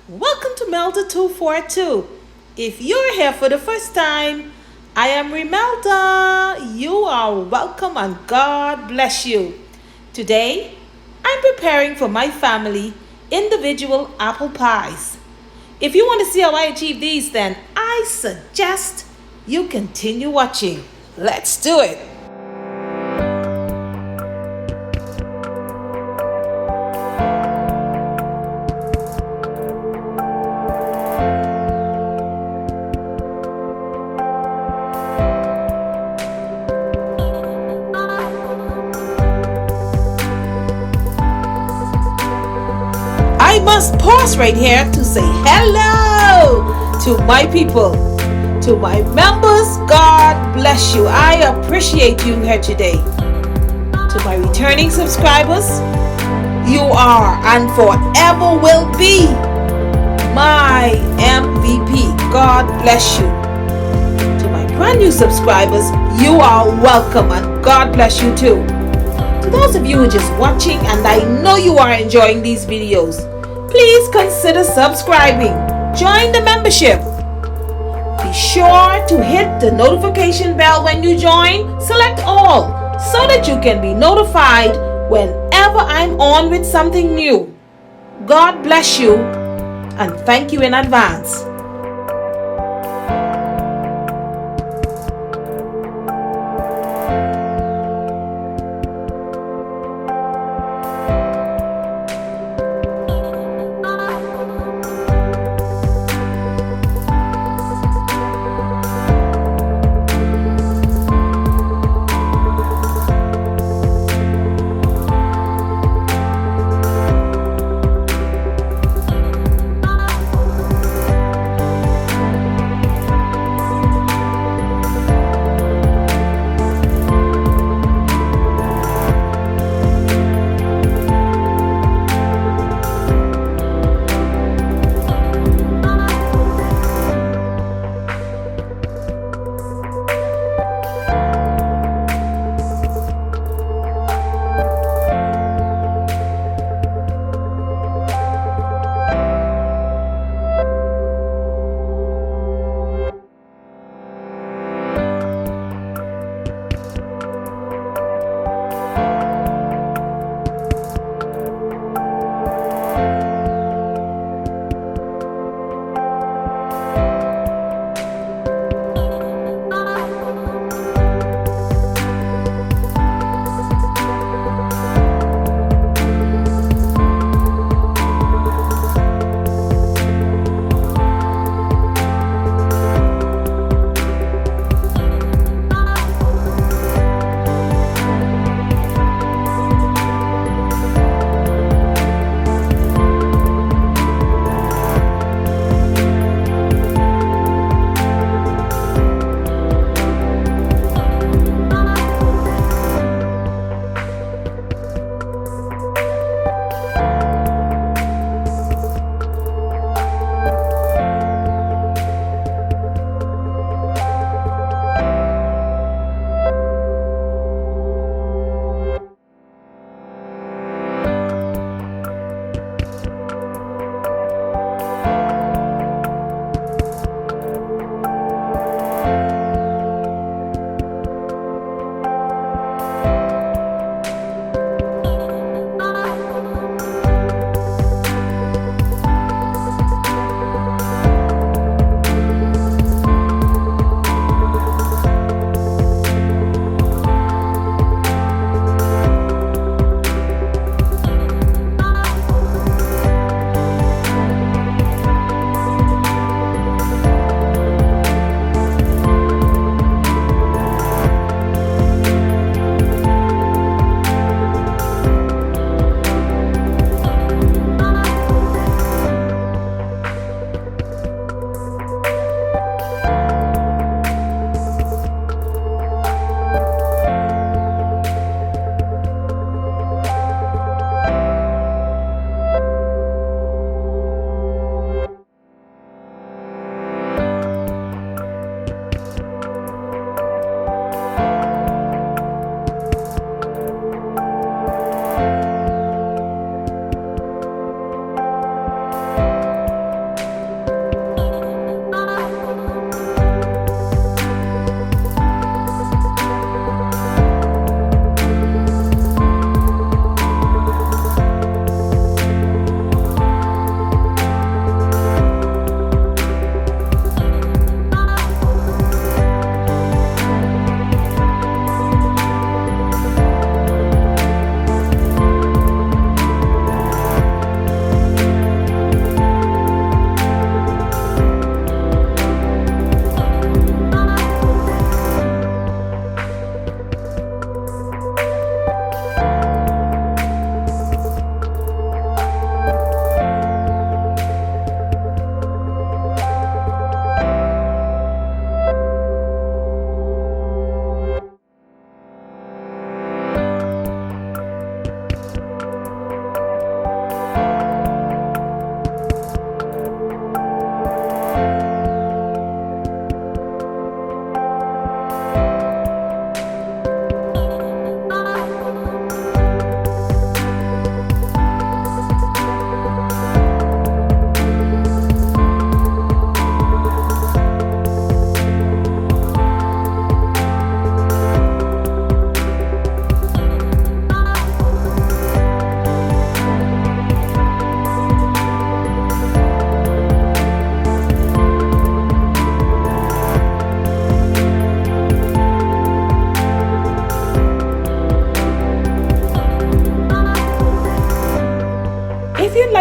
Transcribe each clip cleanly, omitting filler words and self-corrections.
Welcome to Melda 242. If you're here for the first time, I am Melda. You are welcome and God bless you. Today, I'm preparing for my family individual apple pies. If you want to see how I achieve these, then I suggest you continue watching. Let's do it. I must pause right here to say hello to my people, to my members. God bless you. I appreciate you here today. To my returning subscribers, you are and forever will be my MVP. God bless you. To my brand new subscribers, you are welcome and God bless you too. To those of you who are just watching, and I know you are enjoying these videos, please consider subscribing. Join the membership. Be sure to hit the notification bell when you join. Select all so that you can be notified whenever I'm on with something new. God bless you and thank you in advance.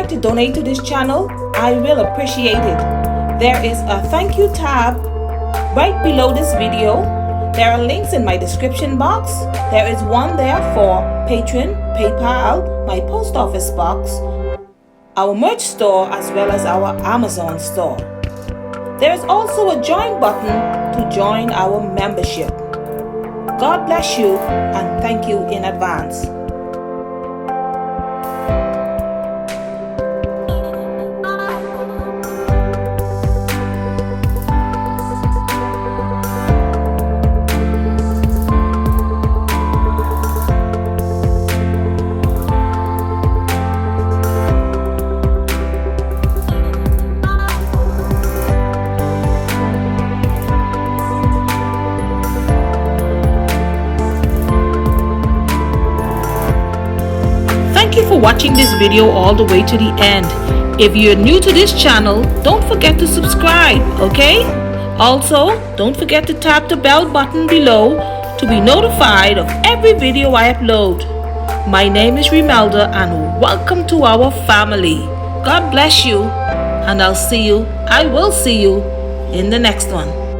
like to donate to this channel, I will appreciate it. There is a thank you tab right below this video. There are links in my description box. There is one there for Patreon, PayPal, my post office box, our merch store, as well as our Amazon store. There is also a join button to join our membership. God bless you and thank you in advance. Thank you for watching this video all the way to the end. If you're new to this channel, don't forget to subscribe, okay? Also, don't forget to tap the bell button below to be notified of every video I upload. My name is Melda and welcome to our family. God bless you and I will see you in the next one.